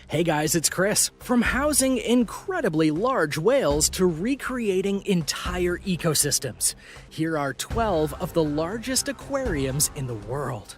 Hey guys, it's Chris. From housing incredibly large whales to recreating entire ecosystems, here are 12 of the largest aquariums in the world.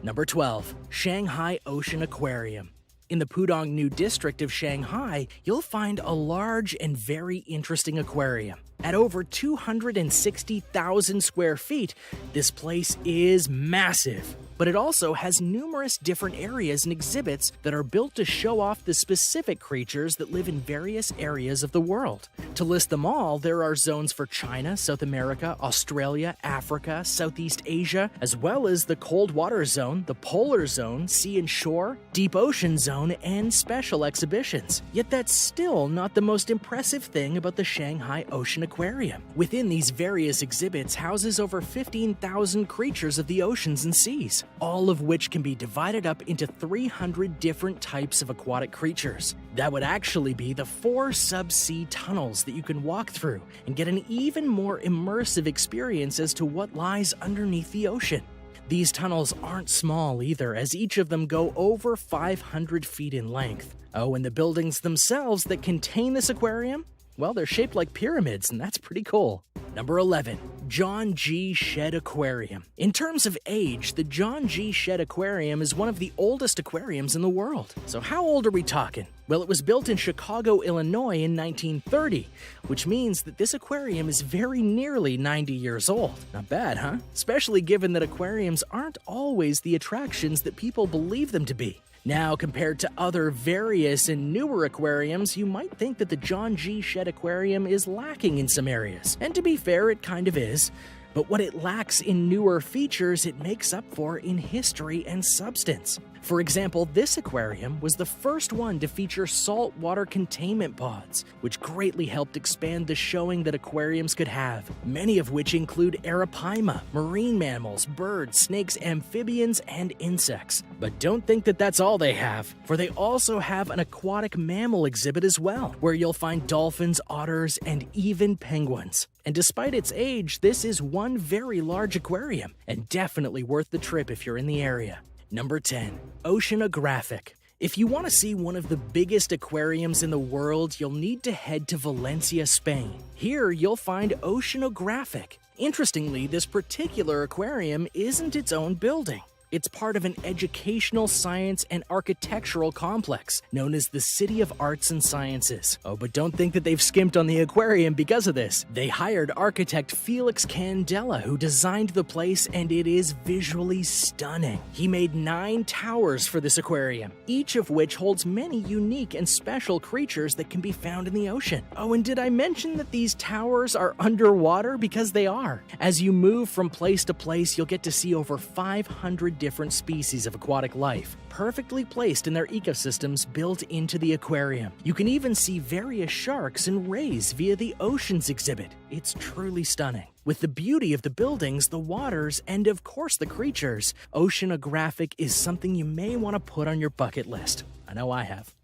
Number 12. Shanghai Ocean Aquarium. In the Pudong New District of Shanghai, you'll find a large and very interesting aquarium. At over 260,000 square feet, this place is massive. But it also has numerous different areas and exhibits that are built to show off the specific creatures that live in various areas of the world. To list them all, there are zones for China, South America, Australia, Africa, Southeast Asia, as well as the cold water zone, the polar zone, sea and shore, deep ocean zone, and special exhibitions. Yet that's still not the most impressive thing about the Shanghai Ocean Aquarium. Within these various exhibits houses over 15,000 creatures of the oceans and seas, all of which can be divided up into 300 different types of aquatic creatures. That would actually be the 4 subsea tunnels that you can walk through and get an even more immersive experience as to what lies underneath the ocean. These tunnels aren't small either, as each of them go over 500 feet in length. Oh, and the buildings themselves that contain this aquarium? Well, they're shaped like pyramids, and that's pretty cool. Number 11. John G. Shedd Aquarium. In terms of age, the John G. Shedd Aquarium is one of the oldest aquariums in the world. So how old are we talking? Well, it was built in Chicago, Illinois in 1930, which means that this aquarium is very nearly 90 years old. Not bad, huh? Especially given that aquariums aren't always the attractions that people believe them to be. Now, compared to other various and newer aquariums, you might think that the John G. Shedd Aquarium is lacking in some areas. And to be fair, it kind of is. But what it lacks in newer features, it makes up for in history and substance. For example, this aquarium was the first one to feature saltwater containment pods, which greatly helped expand the showing that aquariums could have, many of which include arapaima, marine mammals, birds, snakes, amphibians, and insects. But don't think that that's all they have, for they also have an aquatic mammal exhibit as well, where you'll find dolphins, otters, and even penguins. And despite its age, this is one very large aquarium, and definitely worth the trip if you're in the area. Number 10. Oceanographic. If you want to see one of the biggest aquariums in the world, you'll need to head to Valencia, Spain. Here, you'll find Oceanographic. Interestingly, this particular aquarium isn't its own building. It's part of an educational, science, and architectural complex known as the City of Arts and Sciences. Oh, but don't think that they've skimped on the aquarium because of this. They hired architect Felix Candela, who designed the place, and it is visually stunning. He made 9 towers for this aquarium, each of which holds many unique and special creatures that can be found in the ocean. Oh, and did I mention that these towers are underwater? Because they are. As you move from place to place, you'll get to see over 500 different species of aquatic life, perfectly placed in their ecosystems built into the aquarium. You can even see various sharks and rays via the oceans exhibit. It's truly stunning. With the beauty of the buildings, the waters, and of course the creatures, Oceanographic is something you may want to put on your bucket list. I know I have.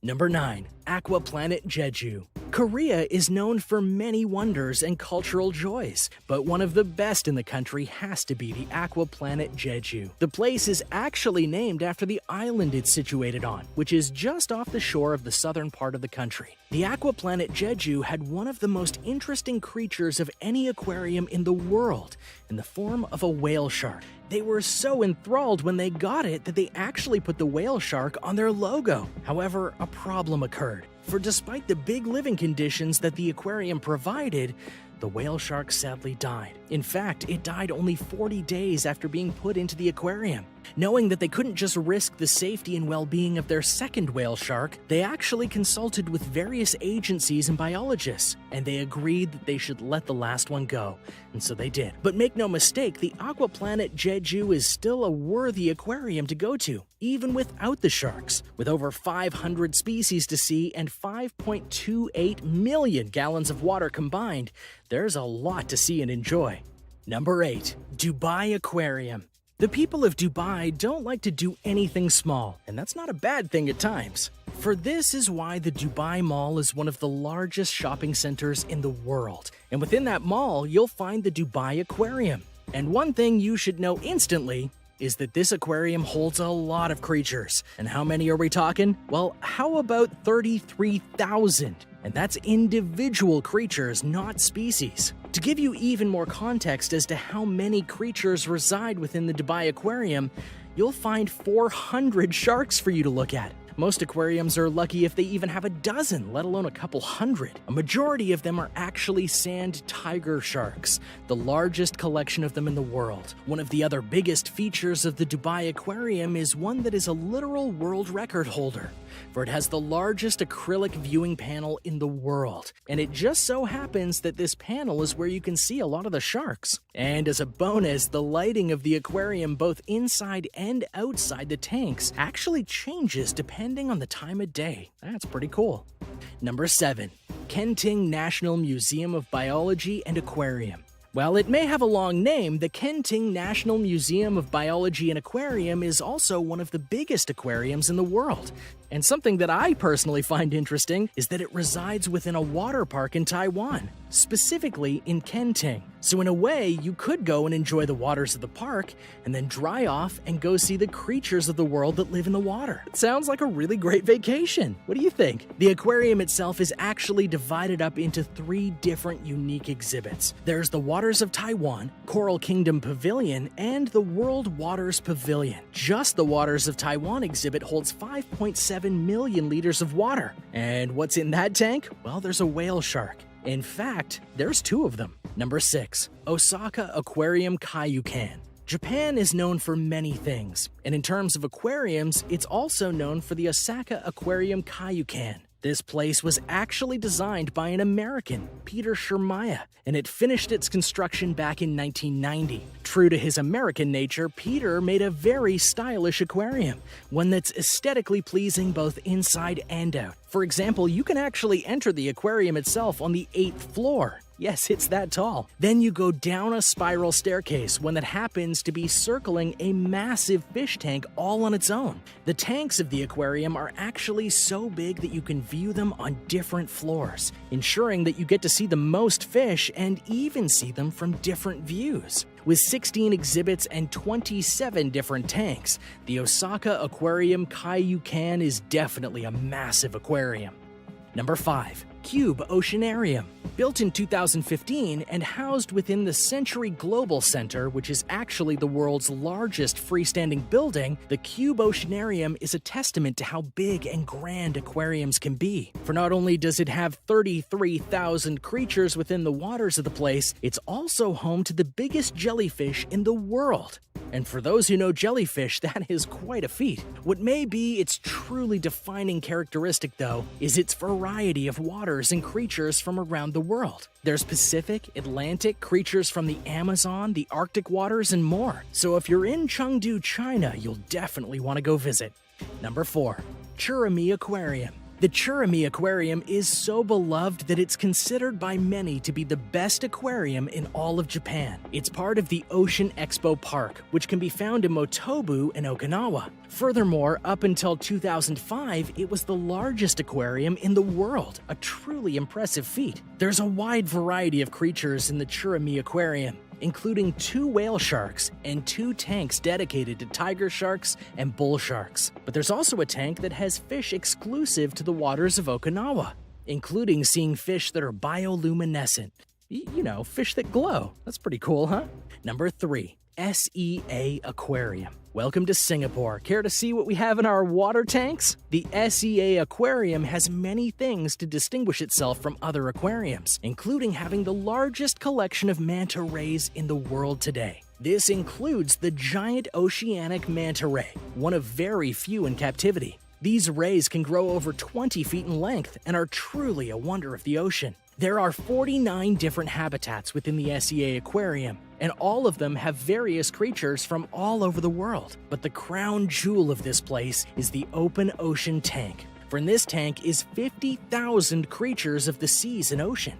Number 9. Aquaplanet Jeju. Korea is known for many wonders and cultural joys, but one of the best in the country has to be the Aquaplanet Jeju. The place is actually named after the island it's situated on, which is just off the shore of the southern part of the country. The Aquaplanet Jeju had one of the most interesting creatures of any aquarium in the world, in the form of a whale shark. They were so enthralled when they got it that they actually put the whale shark on their logo. However, a problem occurred. For despite the big living conditions that the aquarium provided, the whale shark sadly died. In fact, it died only 40 days after being put into the aquarium. Knowing that they couldn't just risk the safety and well-being of their second whale shark, they actually consulted with various agencies and biologists, and they agreed that they should let the last one go. And so they did. But make no mistake, the Aquaplanet Jeju is still a worthy aquarium to go to, even without the sharks. With over 500 species to see and 5.28 million gallons of water combined, there's a lot to see and enjoy. Number 8. Dubai Aquarium. The people of Dubai don't like to do anything small, and that's not a bad thing at times. For this is why the Dubai Mall is one of the largest shopping centers in the world. And within that mall, you'll find the Dubai Aquarium. And one thing you should know instantly is that this aquarium holds a lot of creatures. And how many are we talking? Well, how about 33,000? And that's individual creatures, not species. To give you even more context as to how many creatures reside within the Dubai Aquarium, you'll find 400 sharks for you to look at. Most aquariums are lucky if they even have a dozen, let alone a couple hundred. A majority of them are actually sand tiger sharks, the largest collection of them in the world. One of the other biggest features of the Dubai Aquarium is one that is a literal world record holder, for it has the largest acrylic viewing panel in the world. And it just so happens that this panel is where you can see a lot of the sharks. And as a bonus, the lighting of the aquarium both inside and outside the tanks actually changes depending on the time of day. That's pretty cool. Number 7. Kenting National Museum of Biology and Aquarium. While it may have a long name, the Kenting National Museum of Biology and Aquarium is also one of the biggest aquariums in the world. And something that I personally find interesting is that it resides within a water park in Taiwan, specifically in Kenting. So in a way, you could go and enjoy the waters of the park and then dry off and go see the creatures of the world that live in the water. It sounds like a really great vacation. What do you think? The aquarium itself is actually divided up into 3 different unique exhibits. There's the Waters of Taiwan, Coral Kingdom Pavilion, and the World Waters Pavilion. Just the Waters of Taiwan exhibit holds 5.7 million liters of water. And what's in that tank? Well, there's a whale shark. In fact, there's 2 of them. Number 6. Osaka Aquarium Kaiyukan. Japan is known for many things, and in terms of aquariums, it's also known for the Osaka Aquarium Kaiyukan. This place was actually designed by an American, Peter Shermaya, and it finished its construction back in 1990. True to his American nature, Peter made a very stylish aquarium, one that's aesthetically pleasing both inside and out. For example, you can actually enter the aquarium itself on the 8th floor. Yes, it's that tall. Then you go down a spiral staircase, one that happens to be circling a massive fish tank all on its own. The tanks of the aquarium are actually so big that you can view them on different floors, ensuring that you get to see the most fish and even see them from different views. With 16 exhibits and 27 different tanks, the Osaka Aquarium Kaiyukan is definitely a massive aquarium. Number 5. Cube Oceanarium. Built in 2015 and housed within the Century Global Center, which is actually the world's largest freestanding building, the Cube Oceanarium is a testament to how big and grand aquariums can be. For not only does it have 33,000 creatures within the waters of the place, it's also home to the biggest jellyfish in the world. And for those who know jellyfish, that is quite a feat. What may be its truly defining characteristic, though, is its variety of waters and creatures from around the world. There's Pacific, Atlantic, creatures from the Amazon, the Arctic waters, and more. So if you're in Chengdu, China, you'll definitely want to go visit. Number 4. Churumi Aquarium. The Churumi Aquarium is so beloved that it's considered by many to be the best aquarium in all of Japan. It's part of the Ocean Expo Park, which can be found in Motobu in Okinawa. Furthermore, up until 2005, it was the largest aquarium in the world, a truly impressive feat. There's a wide variety of creatures in the Churumi Aquarium, including 2 whale sharks and 2 tanks dedicated to tiger sharks and bull sharks. But there's also a tank that has fish exclusive to the waters of Okinawa, including seeing fish that are bioluminescent. You know, fish that glow. That's pretty cool, huh? Number 3. SEA Aquarium. Welcome to Singapore. Care to see what we have in our water tanks? The SEA Aquarium has many things to distinguish itself from other aquariums, including having the largest collection of manta rays in the world today. This includes the giant oceanic manta ray, one of very few in captivity. These rays can grow over 20 feet in length and are truly a wonder of the ocean. There are 49 different habitats within the SEA Aquarium, and all of them have various creatures from all over the world. But the crown jewel of this place is the open ocean tank. For in this tank is 50,000 creatures of the seas and ocean.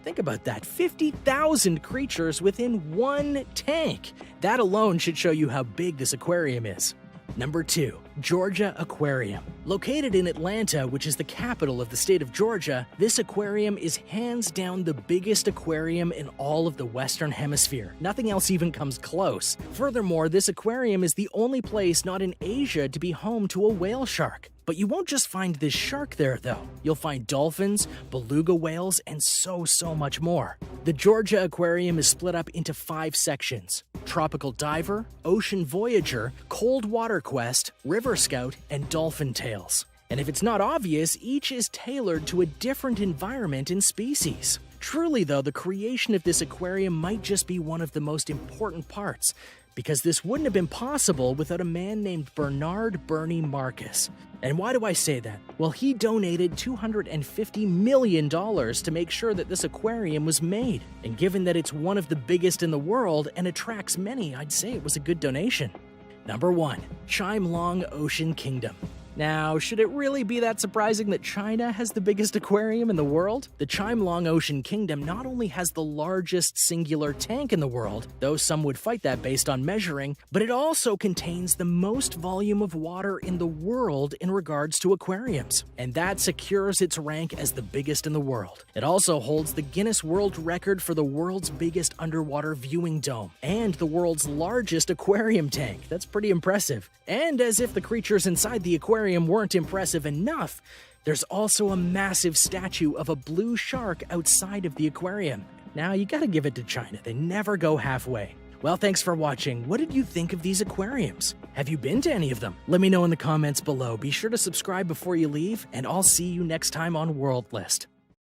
Think about that, 50,000 creatures within one tank. That alone should show you how big this aquarium is. Number 2. Georgia Aquarium. Located in Atlanta, which is the capital of the state of Georgia, this aquarium is hands down the biggest aquarium in all of the Western Hemisphere. Nothing else even comes close. Furthermore, this aquarium is the only place not in Asia to be home to a whale shark. But you won't just find this shark there, though. You'll find dolphins, beluga whales, and so much more. The Georgia Aquarium is split up into 5 sections: Tropical Diver, Ocean Voyager, Cold Water Quest, River Scout, and Dolphin Tales. And if it's not obvious, each is tailored to a different environment and species. Truly, though, the creation of this aquarium might just be one of the most important parts, because this wouldn't have been possible without a man named Bernard "Bernie" Marcus. And why do I say that? Well, he donated $250 million to make sure that this aquarium was made. And given that it's one of the biggest in the world and attracts many, I'd say it was a good donation. Number 1. Chimelong Ocean Kingdom. Now, should it really be that surprising that China has the biggest aquarium in the world? The Chimelong Ocean Kingdom not only has the largest singular tank in the world, though some would fight that based on measuring, but it also contains the most volume of water in the world in regards to aquariums. And that secures its rank as the biggest in the world. It also holds the Guinness World Record for the world's biggest underwater viewing dome, and the world's largest aquarium tank. That's pretty impressive. And as if the creatures inside the aquarium weren't impressive enough, there's also a massive statue of a blue shark outside of the aquarium. Now, you gotta give it to China. They never go halfway. Well, thanks for watching. What did you think of these aquariums? Have you been to any of them? Let me know in the comments below. Be sure to subscribe before you leave, and I'll see you next time on World List.